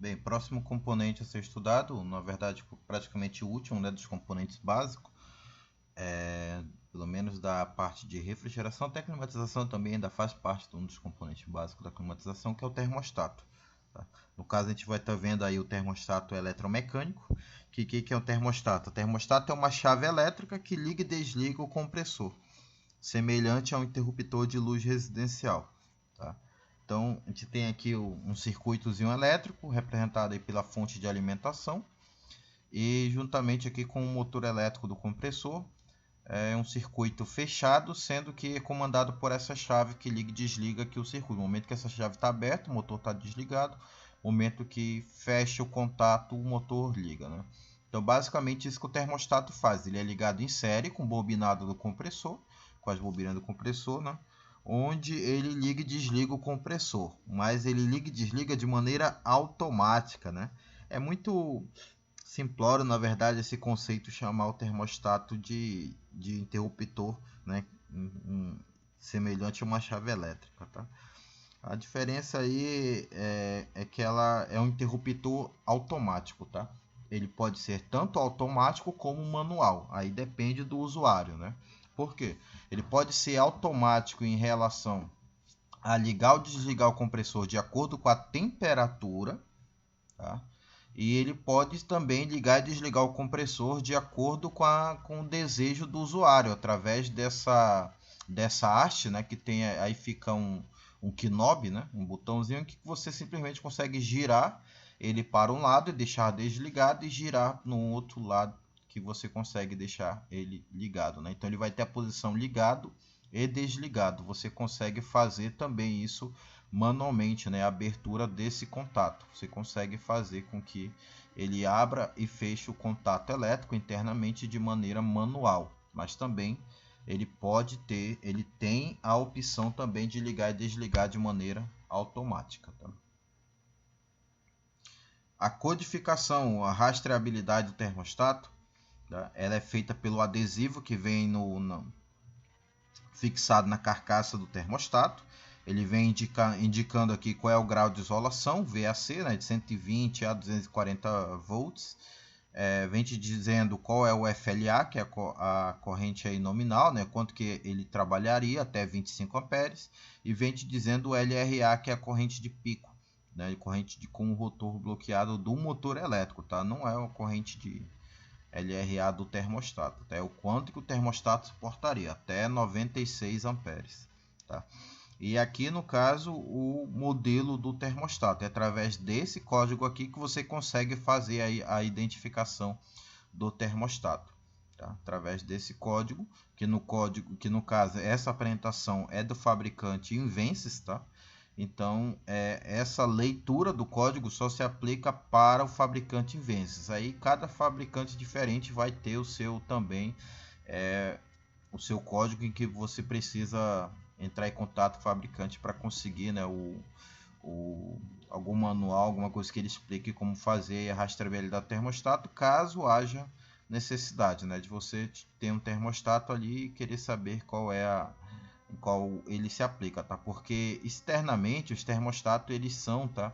Bem, próximo componente a ser estudado, na verdade praticamente o último, né, dos componentes básicos, pelo menos da parte de refrigeração, até climatização também ainda faz parte de um dos componentes básicos da climatização, que é o termostato. Tá? No caso, a gente vai estar vendo aí o termostato eletromecânico. Que é o termostato? O termostato é uma chave elétrica que liga e desliga o compressor, semelhante a um interruptor de luz residencial. Tá? Então, a gente tem aqui um circuitozinho elétrico, representado aí pela fonte de alimentação, e juntamente aqui com o motor elétrico do compressor, é um circuito fechado, sendo que é comandado por essa chave que liga e desliga aqui o circuito. No momento que essa chave está aberta, o motor está desligado. No momento que fecha o contato, o motor liga, né? Então, basicamente, isso que o termostato faz. Ele é ligado em série com o bobinado do compressor, com as bobinas do compressor, né? Onde ele liga e desliga o compressor. Mas ele liga e desliga de maneira automática, né? É muito simplório, na verdade, esse conceito chamar o termostato de interruptor, né? Semelhante a uma chave elétrica, tá? A diferença aí é que ela é um interruptor automático, tá? Ele pode ser tanto automático como manual, aí depende do usuário, né? Por quê? Ele pode ser automático em relação a ligar ou desligar o compressor de acordo com a temperatura, tá? E ele pode também ligar e desligar o compressor de acordo com o desejo do usuário, através dessa haste, né, que tem aí fica um knob, né, um botãozinho que você simplesmente consegue girar ele para um lado e deixar desligado, e girar no outro lado que você consegue deixar ele ligado, né? Então ele vai ter a posição ligado e desligado. Você consegue fazer também isso manualmente, né? A abertura desse contato. Você consegue fazer com que ele abra e feche o contato elétrico internamente de maneira manual, mas também ele tem a opção também de ligar e desligar de maneira automática, tá? A codificação, a rastreabilidade do termostato, tá? Ela é feita pelo adesivo que vem fixado na carcaça do termostato. Ele vem indicando aqui qual é o grau de isolação, VAC, né, de 120 a 240 volts. Vem te dizendo qual é o FLA, que é a corrente aí nominal, né, quanto que ele trabalharia, até 25 amperes. E vem te dizendo o LRA, que é a corrente de pico, né, corrente com o rotor bloqueado do motor elétrico, tá? Não é a corrente de LRA do termostato, tá? É o quanto que o termostato suportaria, até 96 amperes, tá? E aqui no caso o modelo do termostato, é através desse código aqui que você consegue fazer a identificação do termostato, tá? Através desse código, que no caso essa apresentação é do fabricante Invensys, tá? Então, essa leitura do código só se aplica para o fabricante Invensys. Aí, cada fabricante diferente vai ter o seu também, o seu código em que você precisa entrar em contato com o fabricante para conseguir, né, algum manual, alguma coisa que ele explique como fazer a rastreabilidade do termostato, caso haja necessidade, né, de você ter um termostato ali e querer saber qual ele se aplica, tá? Porque externamente os termostatos eles são, tá?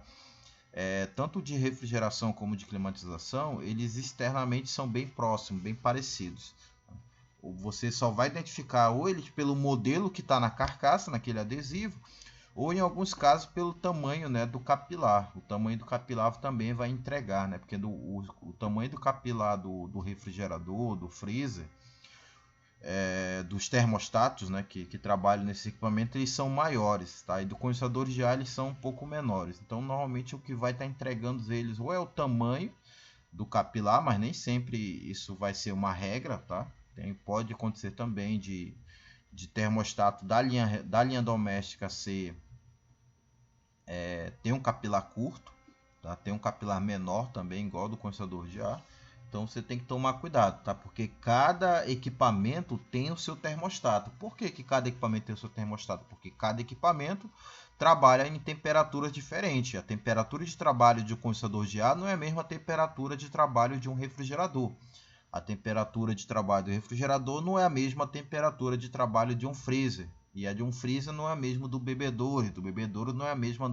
Tanto de refrigeração como de climatização, eles externamente são bem próximos, bem parecidos. Você só vai identificar ou eles pelo modelo que está na carcaça, naquele adesivo, ou em alguns casos pelo tamanho, né, do capilar. O tamanho do capilar também vai entregar, né? Porque o tamanho do capilar do refrigerador, do freezer, dos termostatos, né, que trabalham nesse equipamento, eles são maiores, tá? E do condensadores de ar eles são um pouco menores. Então, normalmente o que vai estar entregando eles ou é o tamanho do capilar, mas nem sempre isso vai ser uma regra, tá? Pode acontecer também de termostato da linha doméstica ter um capilar curto, tá? Tem um capilar menor também, igual do condensador de ar. Então você tem que tomar cuidado, tá? Porque cada equipamento tem o seu termostato. Por que cada equipamento tem o seu termostato? Porque cada equipamento trabalha em temperaturas diferentes. A temperatura de trabalho de um condensador de ar não é a mesma temperatura de trabalho de um refrigerador. A temperatura de trabalho do refrigerador não é a mesma temperatura de trabalho de um freezer. E a de um freezer não é a mesma do bebedouro. Do bebedouro não é a mesma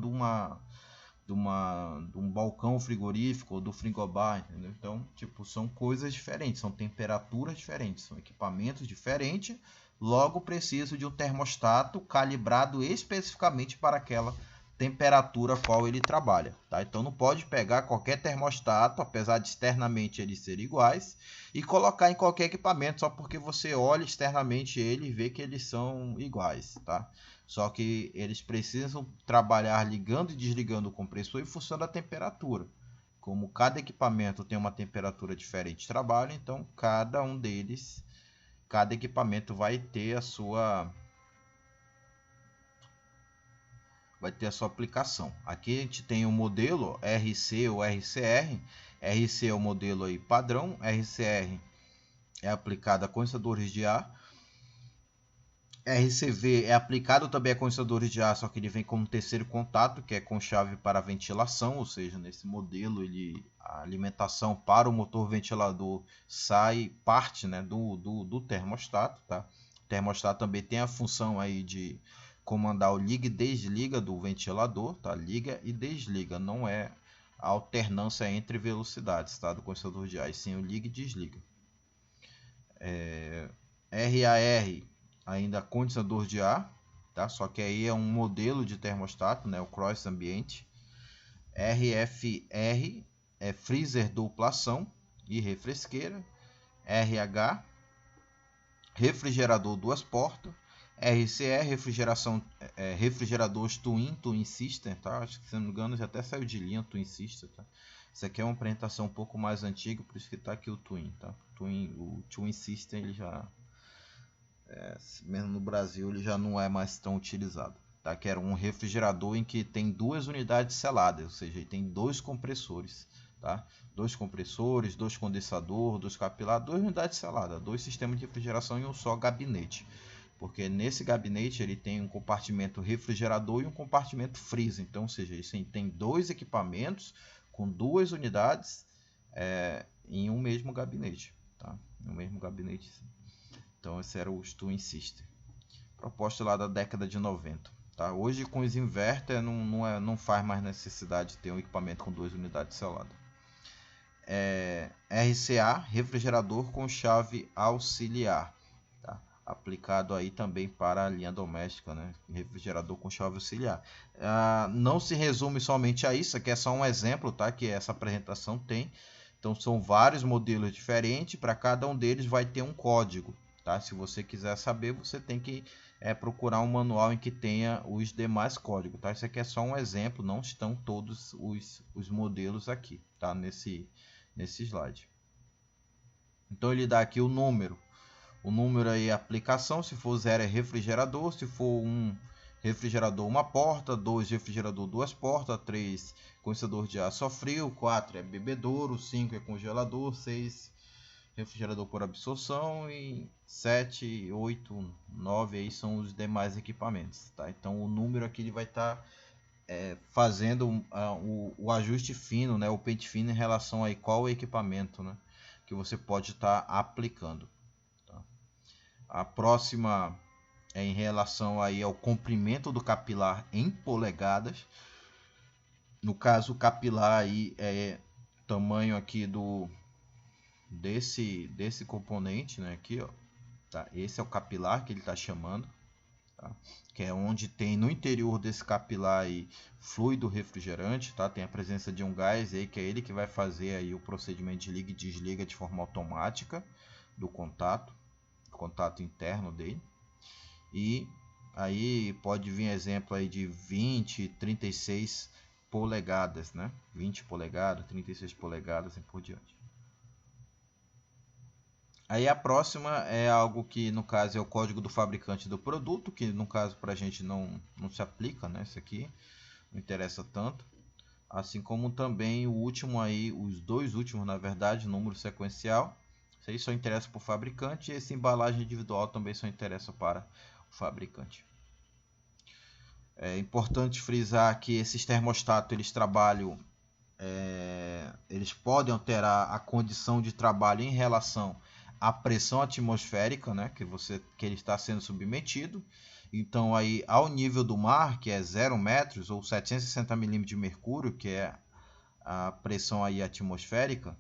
de um balcão frigorífico ou do frigobar, entendeu? Então, tipo, são coisas diferentes, são temperaturas diferentes, são equipamentos diferentes, logo preciso de um termostato calibrado especificamente para aquela temperatura a qual ele trabalha, tá? Então não pode pegar qualquer termostato, apesar de externamente eles serem iguais, e colocar em qualquer equipamento só porque você olha externamente ele e vê que eles são iguais, tá? Só que eles precisam trabalhar ligando e desligando o compressor em função da temperatura. Como cada equipamento tem uma temperatura diferente de trabalho, então cada equipamento vai ter a sua aplicação. Aqui a gente tem o modelo RC ou RCR. RC é o modelo aí padrão, RCR é aplicado a condensadores de ar. RCV é aplicado também a condensadores de ar, só que ele vem como terceiro contato, que é com chave para ventilação, ou seja, nesse modelo a alimentação para o motor ventilador parte, né, do termostato. Tá? O termostato também tem a função aí de comandar o liga e desliga do ventilador, tá? Liga e desliga, não é a alternância entre velocidades, tá? Do condensador de ar, e sim o liga e desliga. RAR ainda condensador de ar, tá? Só que aí é um modelo de termostato, né? O cross ambiente. RFR é freezer duplação e refresqueira. RH refrigerador duas portas. RCR refrigeradores Twin System, tá? Acho que, se não me engano, já até saiu de linha Twin System, tá? Isso aqui é uma apresentação um pouco mais antiga, por isso que está aqui o Twin, tá? O Twin System ele já mesmo no Brasil ele já não é mais tão utilizado, tá? Que era um refrigerador em que tem duas unidades seladas, ou seja, ele tem dois compressores, tá? Dois compressores, dois condensadores, dois capilares, duas unidades seladas, dois sistemas de refrigeração em um só gabinete, porque nesse gabinete ele tem um compartimento refrigerador e um compartimento freezer, então, ou seja, ele tem dois equipamentos com duas unidades em um mesmo gabinete, tá? No mesmo gabinete. Então esse era o Twin System, proposta lá da década de 90. Tá? Hoje com os inverter não faz mais necessidade de ter um equipamento com duas unidades seladas. RCA, refrigerador com chave auxiliar, tá? Aplicado aí também para a linha doméstica, né? Refrigerador com chave auxiliar. Não se resume somente a isso, aqui é só um exemplo, tá? Que essa apresentação tem. Então são vários modelos diferentes, para cada um deles vai ter um código. Tá? Se você quiser saber, você tem que procurar um manual em que tenha os demais códigos. Tá? Isso aqui é só um exemplo, não estão todos os modelos aqui, tá? nesse slide. Então ele dá aqui o número. O número aí é aplicação, se for 0 é refrigerador, se for 1 refrigerador uma porta, 2 refrigerador duas portas, 3 condensador de ar só frio, 4 é bebedouro, 5 é congelador, 6 refrigerador por absorção e 7, 8, 9 aí são os demais equipamentos, tá? Então o número aqui ele vai estar fazendo o ajuste fino, né? O pente fino em relação a qual equipamento, né? Que você pode estar aplicando. Tá? A próxima é em relação aí ao comprimento do capilar em polegadas. No caso, o capilar aí é tamanho aqui desse componente, né, aqui, ó, tá? Esse é o capilar que ele está chamando, tá? Que é onde tem no interior desse capilar aí fluido refrigerante, tá? Tem a presença de um gás aí que é ele que vai fazer aí o procedimento de liga e desliga de forma automática do contato interno dele. E aí pode vir exemplo aí de 20, 36 polegadas, né? 20 polegadas, 36 polegadas e assim por diante. Aí a próxima é algo que no caso é o código do fabricante do produto, que no caso para a gente não se aplica, né? Isso aqui não interessa tanto. Assim como também o último aí, os dois últimos na verdade, número sequencial. Isso aí só interessa para o fabricante, e essa embalagem individual também só interessa para o fabricante. É importante frisar que esses termostatos eles trabalham, eles podem alterar a condição de trabalho em relação a pressão atmosférica, né, que ele está sendo submetido. Então aí ao nível do mar, que é 0 metros ou 760 milímetros de mercúrio, que é a pressão aí atmosférica,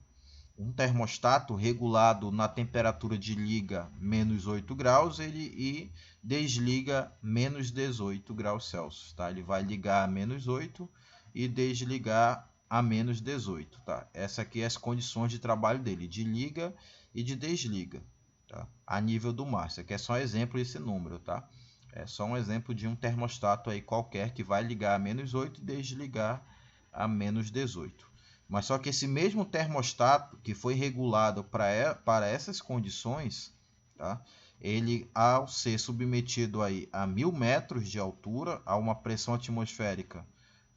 um termostato regulado na temperatura de liga menos 8 graus e desliga menos 18 graus Celsius. Tá? Ele vai ligar a menos 8 e desligar a menos 18. Tá? Essa aqui é as condições de trabalho dele, de liga e de desliga, tá? A nível do mar. Isso aqui é só um exemplo desse número. Tá? É só um exemplo de um termostato aí qualquer que vai ligar a menos 8 e desligar a menos 18. Mas só que esse mesmo termostato que foi regulado para essas condições, tá? Ele, ao ser submetido aí a 1000 metros de altura, a uma pressão atmosférica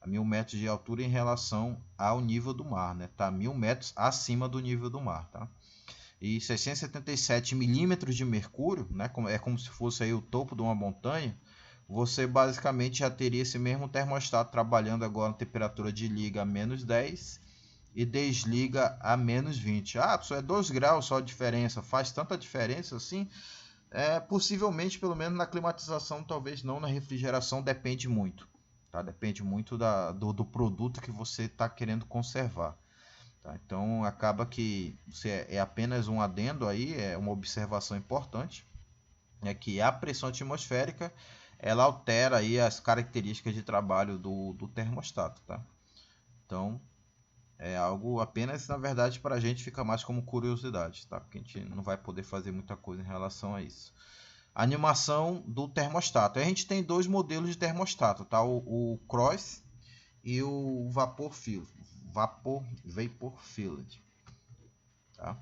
a 1000 metros de altura em relação ao nível do mar, né? Tá 1000 metros acima do nível do mar, tá? E 677 milímetros de mercúrio, né? É como se fosse aí o topo de uma montanha. Você basicamente já teria esse mesmo termostato trabalhando agora na temperatura de liga a menos 10 e desliga a menos 20. Ah, pessoal, é 2 graus só a diferença. Faz tanta diferença assim? Possivelmente, pelo menos na climatização, talvez não na refrigeração, depende muito. Tá? Depende muito do produto que você está querendo conservar. Tá? Então, acaba que é apenas um adendo aí, é uma observação importante, é que a pressão atmosférica ela altera aí as características de trabalho do termostato. Tá? Então, é algo apenas, na verdade, para a gente fica mais como curiosidade, tá? Porque a gente não vai poder fazer muita coisa em relação a isso. A animação do termostato. A gente tem dois modelos de termostato, tá? O Cross e o Vapor Filled, tá?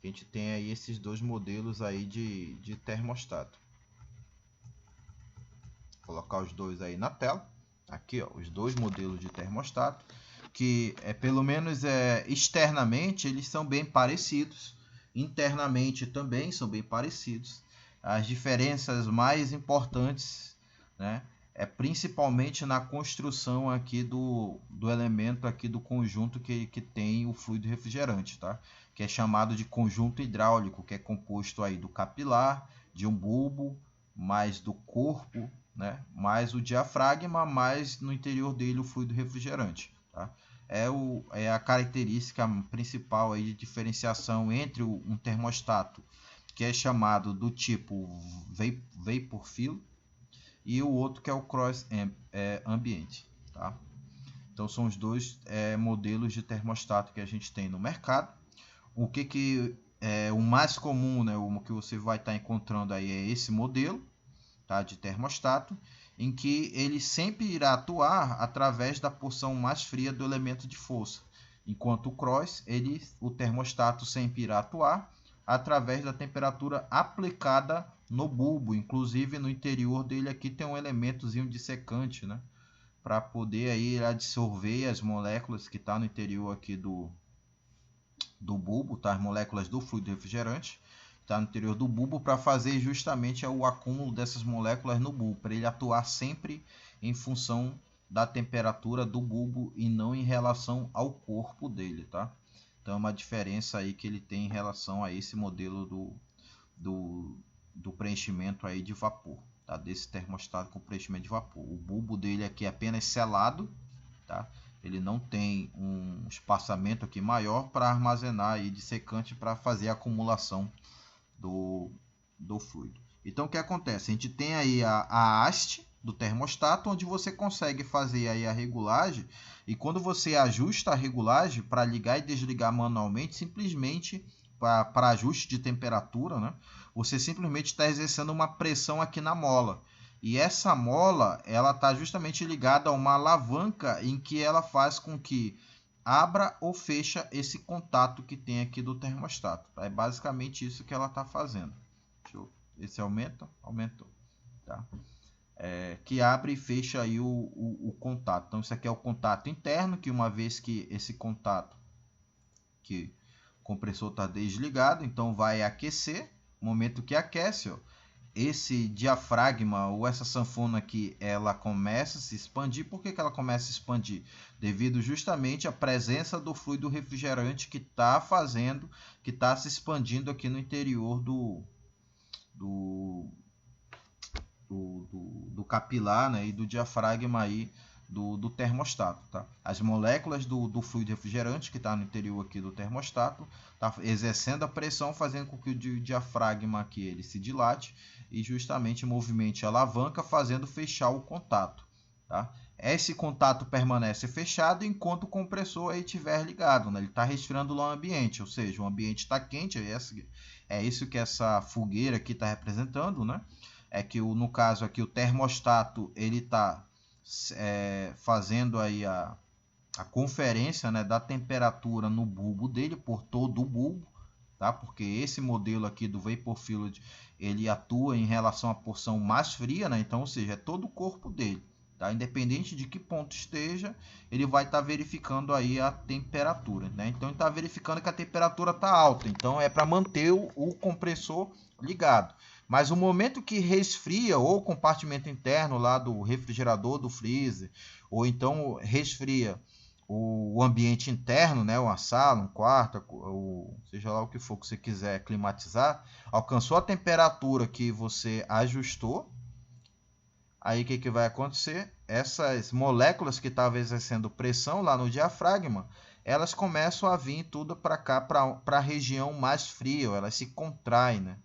A gente tem aí esses dois modelos aí de termostato. Vou colocar os dois aí na tela. Aqui, ó, os dois modelos de termostato, que pelo menos externamente eles são bem parecidos, internamente também são bem parecidos. As diferenças mais importantes, né, principalmente na construção aqui do elemento aqui do conjunto que tem o fluido refrigerante, tá? Que é chamado de conjunto hidráulico, que é composto aí do capilar, de um bulbo, mais do corpo, né, mais o diafragma, mais no interior dele o fluido refrigerante. Tá? É a característica principal aí de diferenciação entre um termostato que é chamado do tipo Vapor Fill e o outro que é o Cross Ambient. Tá? Então são os dois modelos de termostato que a gente tem no mercado. O que é o mais comum, né, o que você vai estar encontrando aí é esse modelo, tá, de termostato, em que ele sempre irá atuar através da porção mais fria do elemento de força, enquanto o Cross, o termostato sempre irá atuar através da temperatura aplicada no bulbo, inclusive no interior dele aqui tem um elementozinho de secante, né, para poder aí absorver as moléculas que está no interior aqui do bulbo, tá, as moléculas do fluido refrigerante, está no interior do bulbo para fazer justamente o acúmulo dessas moléculas no bulbo, para ele atuar sempre em função da temperatura do bulbo e não em relação ao corpo dele, tá? Então é uma diferença aí que ele tem em relação a esse modelo do preenchimento aí de vapor, tá? Desse termostato com preenchimento de vapor. O bulbo dele aqui é apenas selado, tá? Ele não tem um espaçamento aqui maior para armazenar aí de secante para fazer a acumulação do fluido. Então o que acontece? A gente tem aí a haste do termostato, onde você consegue fazer aí a regulagem, e quando você ajusta a regulagem para ligar e desligar manualmente, simplesmente para ajuste de temperatura, né, você simplesmente está exercendo uma pressão aqui na mola. E essa mola ela está justamente ligada a uma alavanca em que ela faz com que abra ou fecha esse contato que tem aqui do termostato. Tá? É basicamente isso que ela está fazendo. Esse aumenta, aumentou. Tá? Que abre e fecha aí o contato. Então isso aqui é o contato interno, que uma vez que esse contato, que o compressor está desligado, então vai aquecer. No momento que aquece, ó, esse diafragma ou essa sanfona aqui, ela começa a se expandir. Por que ela começa a se expandir? Devido justamente à presença do fluido refrigerante que está se expandindo aqui no interior do capilar, né, e do diafragma aí do termostato, tá? As moléculas do fluido refrigerante que está no interior aqui do termostato tá exercendo a pressão, fazendo com que o diafragma aqui ele se dilate e justamente movimente a alavanca, fazendo fechar o contato, tá? Esse contato permanece fechado enquanto o compressor aí estiver ligado, né? Ele está resfriando lá o ambiente, ou seja, o ambiente está quente, é isso que essa fogueira aqui está representando, né? É que no caso aqui o termostato ele está fazendo aí a conferência, né, da temperatura no bulbo dele por todo o bulbo, tá? Porque esse modelo aqui do Vapor Fluid ele atua em relação à porção mais fria, né? Então, ou seja, é todo o corpo dele, tá? Independente de que ponto esteja, ele vai estar verificando aí a temperatura, né? Então, ele está verificando que a temperatura está alta, então é para manter o compressor ligado. Mas o momento que resfria, ou o compartimento interno lá do refrigerador, do freezer, ou então resfria o ambiente interno, né, uma sala, um quarto, ou seja lá o que for que você quiser climatizar, alcançou a temperatura que você ajustou, aí o que vai acontecer? Essas moléculas que estavam exercendo pressão lá no diafragma, elas começam a vir tudo para cá, para a região mais fria, elas se contraem, né?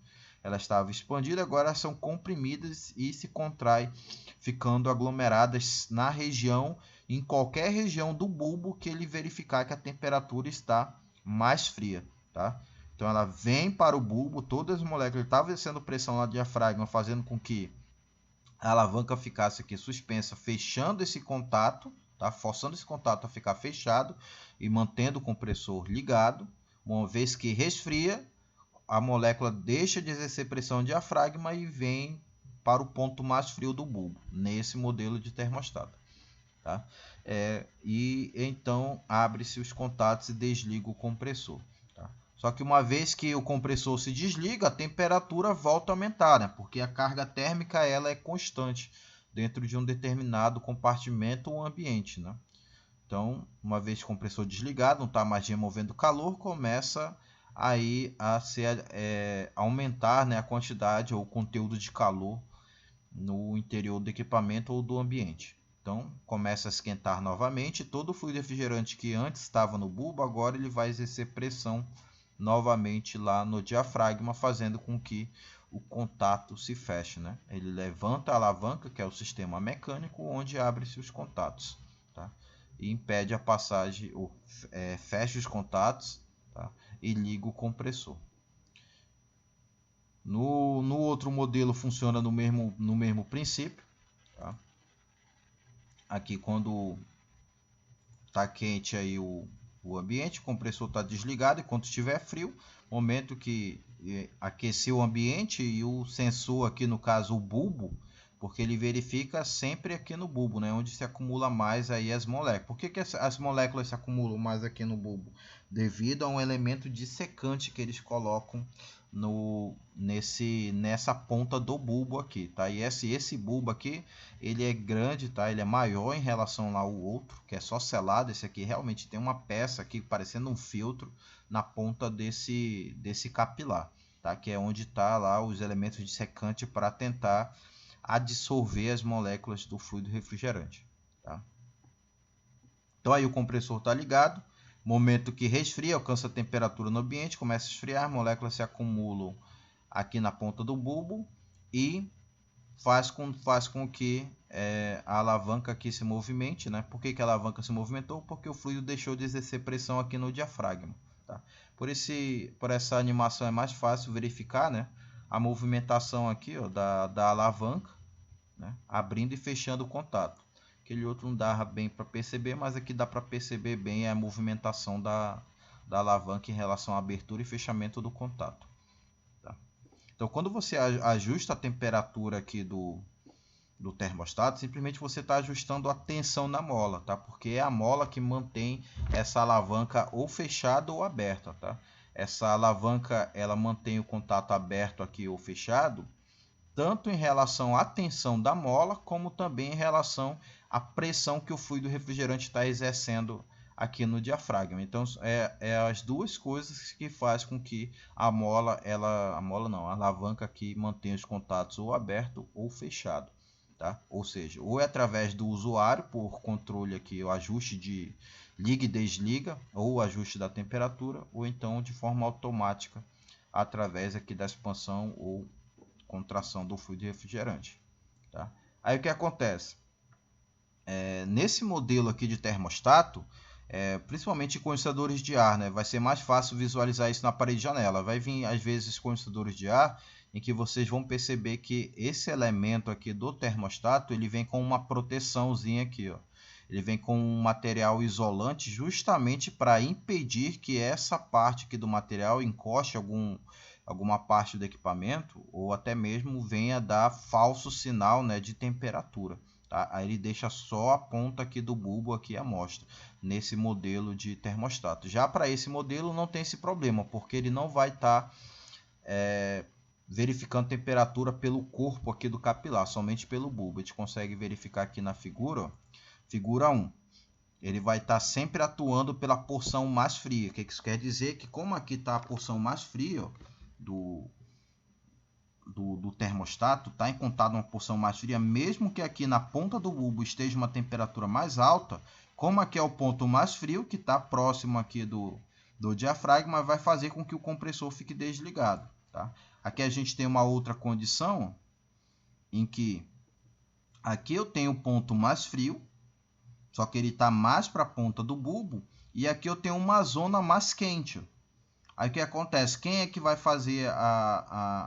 Elas estavam expandidas, agora são comprimidas e se contraem, ficando aglomeradas na região, em qualquer região do bulbo que ele verificar que a temperatura está mais fria, tá? Então ela vem para o bulbo, todas as moléculas estavam exercendo pressão no diafragma, fazendo com que a alavanca ficasse aqui suspensa, fechando esse contato, tá? Forçando esse contato a ficar fechado e mantendo o compressor ligado. Uma vez que resfria, a molécula deixa de exercer pressão no diafragma e vem para o ponto mais frio do bulbo, nesse modelo de termostato, tá? E então abre-se os contatos e desliga o compressor, tá? Só que uma vez que o compressor se desliga, a temperatura volta a aumentar, né? Porque a carga térmica ela é constante dentro de um determinado compartimento ou ambiente, né? Então, uma vez que o compressor desligado, não está mais removendo calor, começa aí a aumentar, né, a quantidade ou o conteúdo de calor no interior do equipamento ou do ambiente. Então começa a esquentar novamente, todo o fluido refrigerante que antes estava no bulbo, agora ele vai exercer pressão novamente lá no diafragma, fazendo com que o contato se feche, né? Ele levanta a alavanca, que é o sistema mecânico, onde abre-se os contatos, tá? E impede a passagem, ou fecha os contatos, tá? E liga o compressor. No outro modelo funciona no mesmo princípio, tá? Aqui quando está quente aí o ambiente, o compressor está desligado, e quando estiver frio, momento que aquecer o ambiente, e o sensor aqui no caso o bulbo, porque ele verifica sempre aqui no bulbo, né, onde se acumula mais aí as moléculas. Por que as moléculas se acumulam mais aqui no bulbo? Devido a um elemento dissecante que eles colocam nessa ponta do bulbo aqui, tá? E esse bulbo aqui, ele é grande, tá? Ele é maior em relação lá ao outro, que é só selado. Esse aqui realmente tem uma peça aqui parecendo um filtro na ponta desse capilar, tá? Que é onde está lá os elementos dissecantes para tentar adsorver as moléculas do fluido refrigerante, tá? Então aí o compressor está ligado, momento que resfria, alcança a temperatura no ambiente, começa a esfriar, as moléculas se acumulam aqui na ponta do bulbo e faz com que a alavanca aqui se movimente, né? Por que a alavanca se movimentou? Porque o fluido deixou de exercer pressão aqui no diafragma, tá? Por essa animação é mais fácil verificar, né, a movimentação aqui, ó, da alavanca, né, abrindo e fechando o contato. Aquele outro não dá bem para perceber, mas aqui dá para perceber bem a movimentação da alavanca em relação à abertura e fechamento do contato, tá? Então, quando você ajusta a temperatura aqui do termostato, simplesmente você está ajustando a tensão na mola, tá? Porque é a mola que mantém essa alavanca ou fechada ou aberta, tá? Essa alavanca ela mantém o contato aberto aqui ou fechado tanto em relação à tensão da mola, como também em relação à pressão que o fluido refrigerante está exercendo aqui no diafragma. Então, é as duas coisas que faz com que a mola, a alavanca aqui mantenha os contatos ou aberto ou fechado. Tá? Ou seja, ou é através do usuário, por controle aqui, o ajuste de liga e desliga, ou o ajuste da temperatura, ou então de forma automática, através aqui da expansão ou contração do fluido refrigerante. Tá? Aí o que acontece? Nesse modelo aqui de termostato, principalmente condensadores de ar, né, vai ser mais fácil visualizar isso na parede de janela. Vai vir às vezes condensadores de ar em que vocês vão perceber que esse elemento aqui do termostato, ele vem com uma proteçãozinha aqui, ó. Ele vem com um material isolante justamente para impedir que essa parte aqui do material encoste alguma parte do equipamento ou até mesmo venha dar falso sinal, né, de temperatura. Tá? Aí ele deixa só a ponta aqui do bulbo aqui à mostra, nesse modelo de termostato. Já para esse modelo não tem esse problema, porque ele não vai estar verificando temperatura pelo corpo aqui do capilar, somente pelo bulbo. A gente consegue verificar aqui na figura, ó, figura 1. Ele vai estar sempre atuando pela porção mais fria. O que isso quer dizer? Que como aqui está a porção mais fria, ó, do termostato, está em contato uma porção mais fria, mesmo que aqui na ponta do bulbo esteja uma temperatura mais alta, como aqui é o ponto mais frio, que está próximo aqui do diafragma, vai fazer com que o compressor fique desligado. Tá? Aqui a gente tem uma outra condição, em que aqui eu tenho o ponto mais frio, só que ele está mais para a ponta do bulbo, e aqui eu tenho uma zona mais quente. Aí o que acontece? Quem é que vai fazer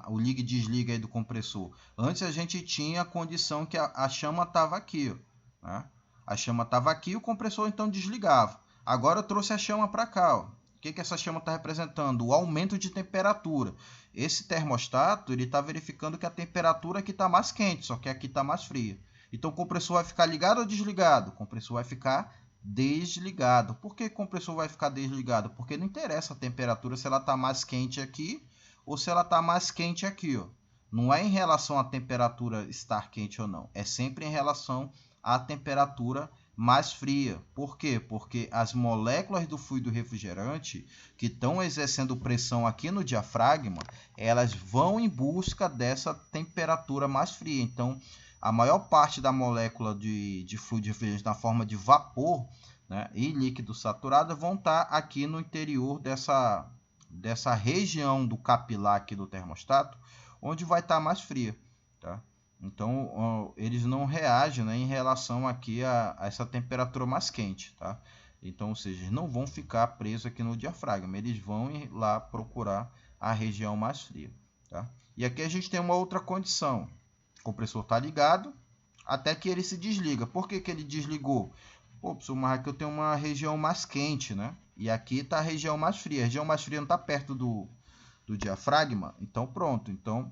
o liga e desliga aí do compressor? Antes a gente tinha a condição que a chama estava aqui, ó, né? A chama estava aqui, o compressor então desligava. Agora eu trouxe a chama para cá, ó. O que essa chama está representando? O aumento de temperatura. Esse termostato ele está verificando que a temperatura aqui está mais quente, só que aqui está mais fria. Então o compressor vai ficar ligado ou desligado? O compressor vai ficar desligado. Por que o compressor vai ficar desligado? Porque não interessa a temperatura se ela está mais quente aqui ou se ela está mais quente aqui, ó. Não é em relação à temperatura estar quente ou não. É sempre em relação à temperatura mais fria. Por quê? Porque as moléculas do fluido refrigerante que estão exercendo pressão aqui no diafragma, elas vão em busca dessa temperatura mais fria. Então, a maior parte da molécula de fluido refrigerante na forma de vapor, né, e líquido saturado vão estar aqui no interior dessa região do capilar aqui do termostato, onde vai estar mais fria. Tá? Então, eles não reagem, né, em relação aqui a essa temperatura mais quente. Tá? Então, ou seja, eles não vão ficar presos aqui no diafragma, eles vão ir lá procurar a região mais fria. Tá? E aqui a gente tem uma outra condição. O compressor está ligado até que ele se desliga. Por que ele desligou? Pô, professor, mas aqui eu tenho uma região mais quente, né? E aqui está a região mais fria. A região mais fria não está perto do diafragma. Então, pronto. Então,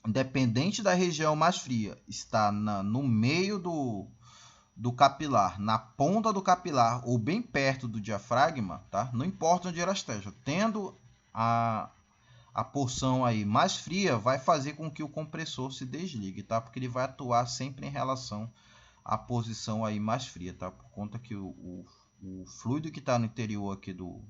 independente da região mais fria, está no meio do capilar, na ponta do capilar ou bem perto do diafragma, tá? Não importa onde ela esteja. Tendo a porção aí mais fria, vai fazer com que o compressor se desligue, tá? Porque ele vai atuar sempre em relação à posição aí mais fria, tá? Por conta que o fluido que está no interior aqui do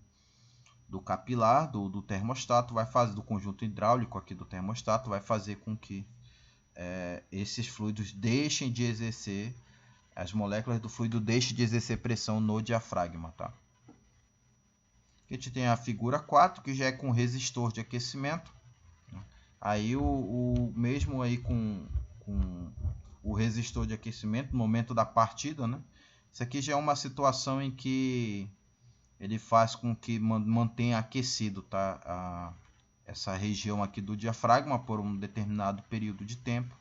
capilar, do termostato, vai fazer, do conjunto hidráulico aqui do termostato, vai fazer com que esses fluidos deixem de exercer, as moléculas do fluido deixem de exercer pressão no diafragma, tá? Aqui a gente tem a figura 4, que já é com resistor de aquecimento. Aí mesmo aí com o resistor de aquecimento no momento da partida, né? Isso aqui já é uma situação em que ele faz com que mantenha aquecido, tá? Essa região aqui do diafragma por um determinado período de tempo,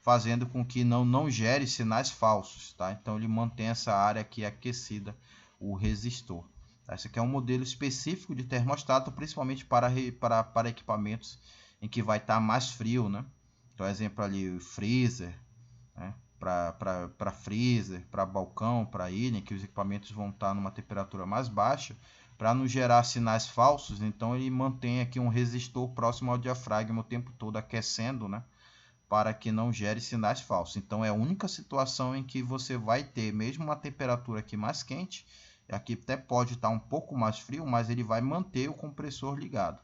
fazendo com que não gere sinais falsos, tá? Então ele mantém essa área aqui aquecida, o resistor. Esse aqui é um modelo específico de termostato, principalmente para equipamentos em que vai estar mais frio, né? Então, exemplo ali, o freezer, né? Para freezer, para balcão, para ilha, que os equipamentos vão estar numa temperatura mais baixa, para não gerar sinais falsos. Então, ele mantém aqui um resistor próximo ao diafragma o tempo todo aquecendo, né? para que não gere sinais falsos. Então é a única situação em que você vai ter mesmo uma temperatura aqui mais quente, aqui até pode estar um pouco mais frio, mas ele vai manter o compressor ligado,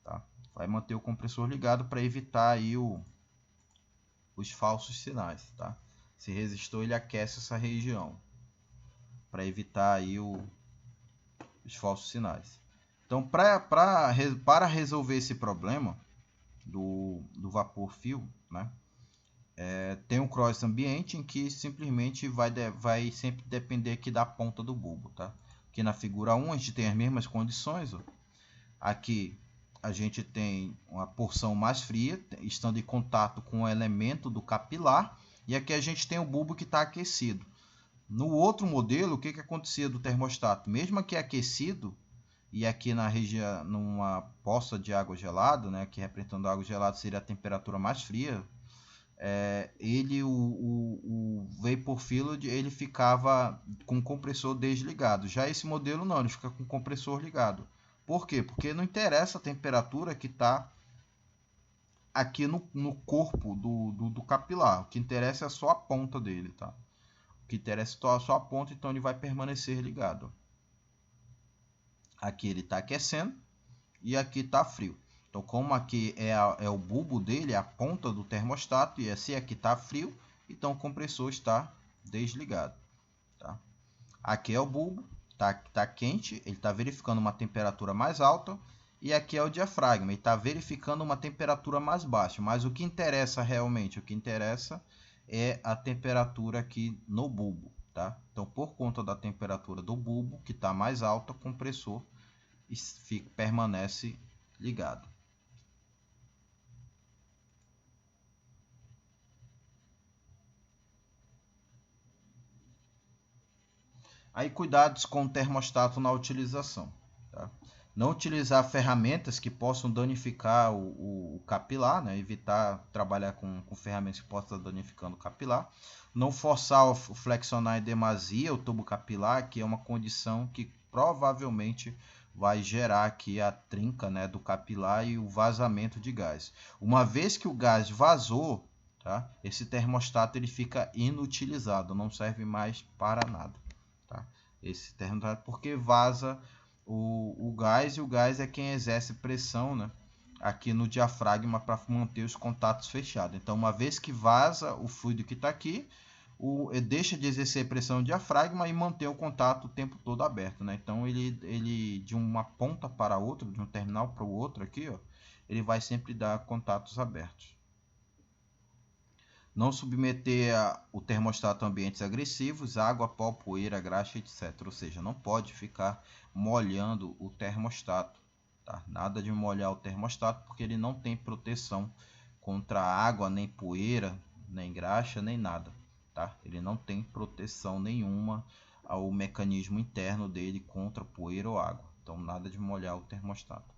tá? Vai manter o compressor ligado para evitar aí os falsos sinais, tá? Esse resistor ele aquece essa região para evitar aí os falsos sinais. Então, para resolver esse problema do vapor fio, né, tem um cross ambiente em que simplesmente vai sempre depender aqui da ponta do bulbo, tá? Aqui na figura 1 a gente tem as mesmas condições, ó. Aqui a gente tem uma porção mais fria, estando em contato com o elemento do capilar, e aqui a gente tem o bulbo que está aquecido. No outro modelo, o que acontecia do termostato? Mesmo aqui aquecido, e aqui na região, numa poça de água gelada, né, que representando a água gelada seria a temperatura mais fria, o vapor fluid ele ficava com o compressor desligado. Já esse modelo não, ele fica com o compressor ligado. Por quê? Porque não interessa a temperatura que está aqui no corpo do capilar. O que interessa é só a ponta dele, tá? O que interessa é só a ponta, então ele vai permanecer ligado. Aqui ele está aquecendo e aqui está frio. Então, como aqui é o bulbo dele, é a ponta do termostato, e se aqui está frio, então o compressor está desligado. Tá? Aqui é o bulbo, tá quente, ele está verificando uma temperatura mais alta, e aqui é o diafragma, ele está verificando uma temperatura mais baixa. Mas o que interessa realmente, o que interessa é a temperatura aqui no bulbo. Tá? Então, por conta da temperatura do bulbo, que está mais alta, o compressor permanece ligado. Aí, cuidados com o termostato na utilização. Tá? Não utilizar ferramentas que possam danificar o capilar, né? Evitar trabalhar com ferramentas que possam estar danificando o capilar. Não forçar o flexionar em demasia o tubo capilar, que é uma condição que provavelmente vai gerar aqui a trinca, né, do capilar e o vazamento de gás. Uma vez que o gás vazou, tá? Esse termostato ele fica inutilizado, não serve mais para nada. Tá? Esse termostato porque vaza o gás, e o gás é quem exerce pressão, né, aqui no diafragma para manter os contatos fechados. Então, uma vez que vaza o fluido que está aqui, deixa de exercer pressão no diafragma e mantém o contato o tempo todo aberto, né? Então ele de uma ponta para outra, de um terminal para o outro aqui, ó, ele vai sempre dar contatos abertos. Não submeter o termostato a ambientes agressivos, água, pó, poeira, graxa, etc. Ou seja, não pode ficar molhando o termostato. Tá? Nada de molhar o termostato, porque ele não tem proteção contra água, nem poeira, nem graxa, nem nada. Tá? Ele não tem proteção nenhuma ao mecanismo interno dele contra poeira ou água. Então, nada de molhar o termostato.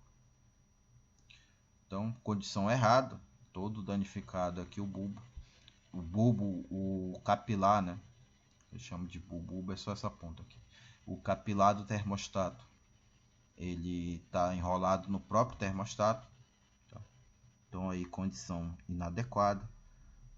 Então, condição errada, todo danificado aqui o bulbo. O bulbo, o capilar, né? Eu chamo de bulbo, é só essa ponta aqui. O capilar do termostato, ele está enrolado no próprio termostato. Tá? Então, aí, condição inadequada.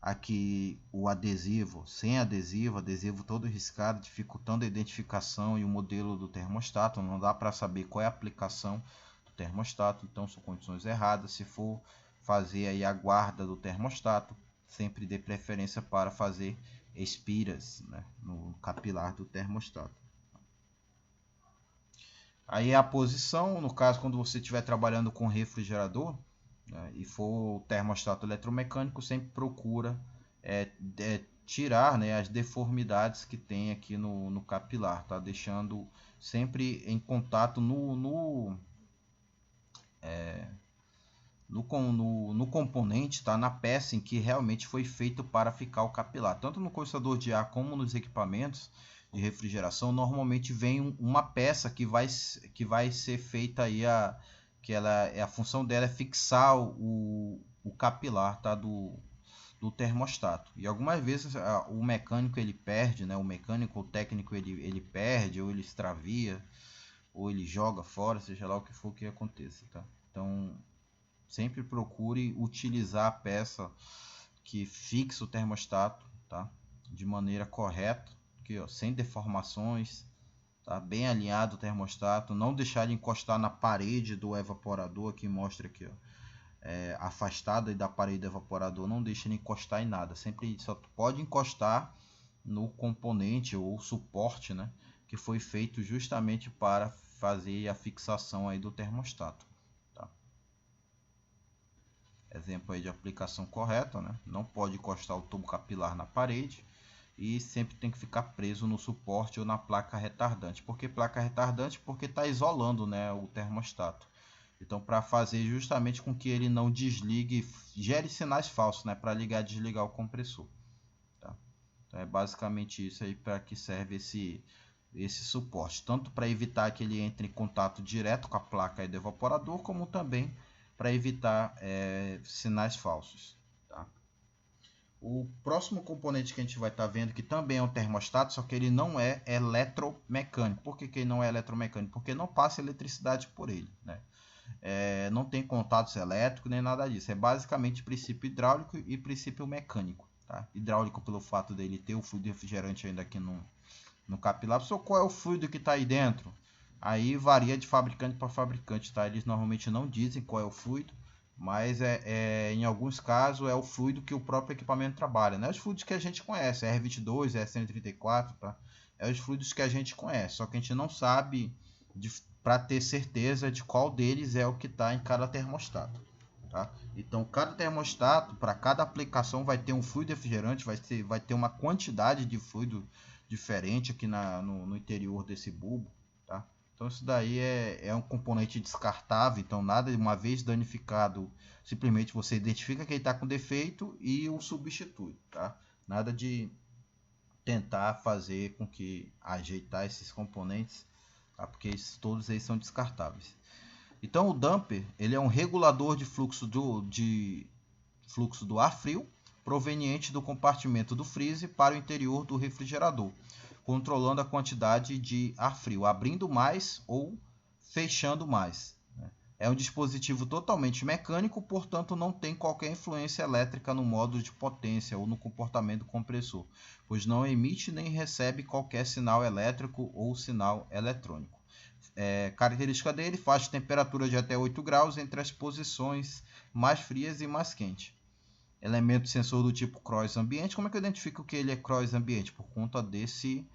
Aqui o adesivo, sem adesivo, adesivo todo riscado, dificultando a identificação e o modelo do termostato. Não dá para saber qual é a aplicação do termostato, então são condições erradas. Se for fazer aí a guarda do termostato, sempre dê preferência para fazer espiras, né, no capilar do termostato. Aí a posição, no caso quando você estiver trabalhando com refrigerador, né, e for o termostato eletromecânico, sempre procura tirar, né, as deformidades que tem aqui no capilar, tá? Deixando sempre em contato no componente, tá? Na peça em que realmente foi feito para ficar o capilar. Tanto no condensador de ar como nos equipamentos de refrigeração, normalmente vem uma peça que vai ser feita aí, que a função dela é fixar o capilar, tá? do termostato. E algumas vezes o mecânico ele perde, né? O mecânico, o técnico ele perde, ou ele extravia, ou ele joga fora, seja lá o que for que aconteça, tá? Então sempre procure utilizar a peça que fixa o termostato, tá? De maneira correta, aqui, ó, sem deformações, tá? Bem alinhado o termostato, não deixar ele encostar na parede do evaporador, que mostra aqui, ó, afastado da parede do evaporador, não deixa ele encostar em nada, sempre só pode encostar no componente ou suporte, né, que foi feito justamente para fazer a fixação aí do termostato, tá? Exemplo aí de aplicação correta, né? Não pode encostar o tubo capilar na parede e sempre tem que ficar preso no suporte ou na placa retardante. Por que placa retardante? Porque está isolando, né, o termostato. Então, para fazer justamente com que ele não desligue, gere sinais falsos, né, para ligar e desligar o compressor. Tá? Então, é basicamente isso aí para que serve esse suporte, tanto para evitar que ele entre em contato direto com a placa do evaporador, como também para evitar sinais falsos. Tá? O próximo componente que a gente vai estar vendo, que também é um termostato, só que ele não é eletromecânico. Por que ele não é eletromecânico? Porque não passa eletricidade por ele, né? Não tem contatos elétricos nem nada disso. É basicamente princípio hidráulico e princípio mecânico. Tá? Hidráulico pelo fato dele ter o fluido refrigerante ainda aqui no capilar. Só qual é o fluido que está aí dentro? Aí varia de fabricante para fabricante, tá? Eles normalmente não dizem qual é o fluido, mas em alguns casos é o fluido que o próprio equipamento trabalha, né? Os fluidos que a gente conhece, R22, R134, tá? É os fluidos que a gente conhece, só que a gente não sabe para ter certeza de qual deles é o que está em cada termostato, tá? Então, cada termostato, para cada aplicação, vai ter um fluido refrigerante, vai ter uma quantidade de fluido diferente aqui no interior desse bulbo, tá? Então isso daí é um componente descartável, então nada, uma vez danificado, simplesmente você identifica que ele está com defeito e o substitui, tá? Nada de tentar fazer com que ajeitar esses componentes, tá? Porque todos eles são descartáveis. Então o damper, ele é um regulador de fluxo do ar frio proveniente do compartimento do freezer para o interior do refrigerador, controlando a quantidade de ar frio, abrindo mais ou fechando mais. É um dispositivo totalmente mecânico, portanto não tem qualquer influência elétrica no modo de potência ou no comportamento do compressor, pois não emite nem recebe qualquer sinal elétrico ou sinal eletrônico. Característica dele, faixa de temperatura de até 8 graus entre as posições mais frias e mais quentes. Elemento sensor do tipo cross ambiente. Como é que eu identifico que ele é cross ambiente? Por conta desse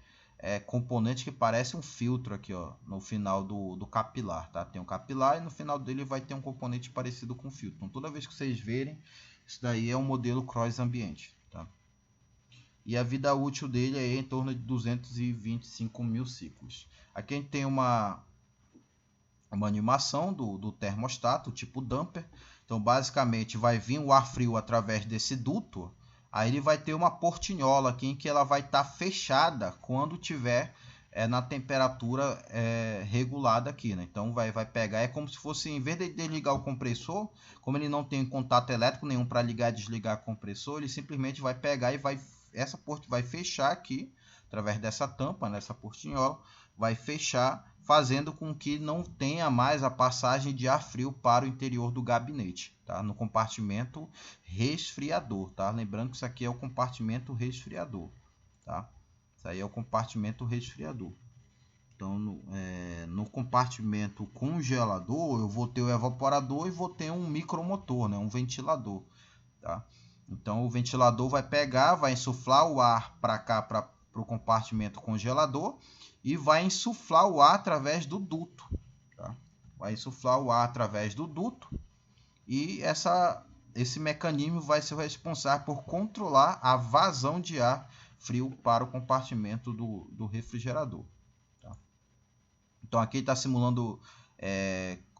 componente que parece um filtro aqui, ó, no final do capilar, tá? Tem um capilar e no final dele vai ter um componente parecido com filtro. Então, toda vez que vocês verem, isso daí é um modelo cross ambiente, tá? E a vida útil dele é em torno de 225 mil ciclos. Aqui a gente tem uma animação do termostato, tipo damper. Então, basicamente, vai vir o ar frio através desse duto. Aí ele vai ter uma portinhola aqui em que ela vai estar fechada quando tiver na temperatura regulada aqui, né? Então vai pegar, é como se fosse, em vez de desligar o compressor, como ele não tem contato elétrico nenhum para ligar e desligar o compressor, ele simplesmente vai pegar e essa porta vai fechar aqui, através dessa tampa, nessa portinhola, vai fechar, fazendo com que não tenha mais a passagem de ar frio para o interior do gabinete, tá? No compartimento resfriador, tá? Lembrando que isso aqui é o compartimento resfriador, tá? Isso aí é o compartimento resfriador. Então, no compartimento congelador, eu vou ter o evaporador e vou ter um micromotor, né? Um ventilador, tá? Então, o ventilador vai pegar, vai insuflar o ar para cá, para o compartimento congelador, e vai insuflar o ar através do duto, tá? Vai insuflar o ar através do duto e esse mecanismo vai ser responsável por controlar a vazão de ar frio para o compartimento do refrigerador, tá? Então aqui está simulando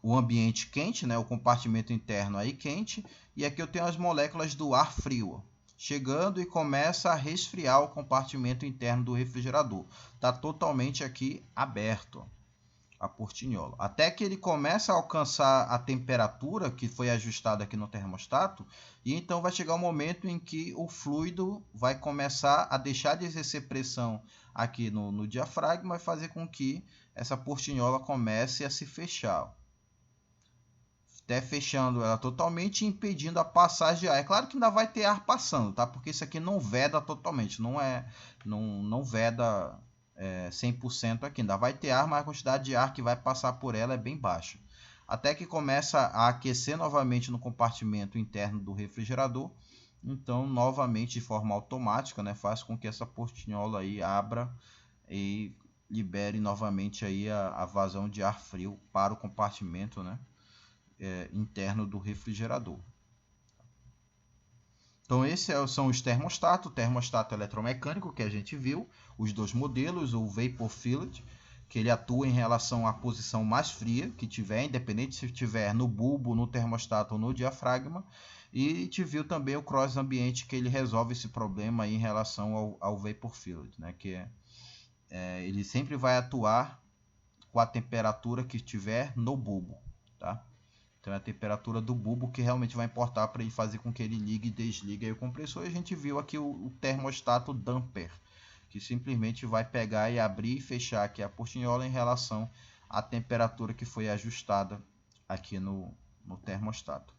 o ambiente quente, né? O compartimento interno aí quente, e aqui eu tenho as moléculas do ar frio chegando e começa a resfriar o compartimento interno do refrigerador. Está totalmente aqui aberto a portinhola. Até que ele começa a alcançar a temperatura que foi ajustada aqui no termostato, e então vai chegar o momento em que o fluido vai começar a deixar de exercer pressão aqui no diafragma e fazer com que essa portinhola comece a se fechar. até fechando ela totalmente e impedindo a passagem de ar. É claro que ainda vai ter ar passando, tá? Porque isso aqui não veda totalmente, não veda 100% aqui. Ainda vai ter ar, mas a quantidade de ar que vai passar por ela é bem baixa. Até que começa a aquecer novamente no compartimento interno do refrigerador. Então, novamente, de forma automática, né, faz com que essa portinhola aí abra e libere novamente aí a vazão de ar frio para o compartimento, né, interno do refrigerador. Então esses são os termostatos, o termostato eletromecânico que a gente viu, os dois modelos, o Vapor Filled, que ele atua em relação à posição mais fria que tiver, independente se estiver no bulbo, no termostato ou no diafragma, e te viu também o Cross Ambiente, que ele resolve esse problema aí em relação ao Vapor Filled, né, que ele sempre vai atuar com a temperatura que estiver no bulbo, tá? Então é a temperatura do bulbo que realmente vai importar para ele fazer com que ele ligue e desligue aí o compressor. E a gente viu aqui o termostato damper, que simplesmente vai pegar e abrir e fechar aqui a portinhola em relação à temperatura que foi ajustada aqui no termostato.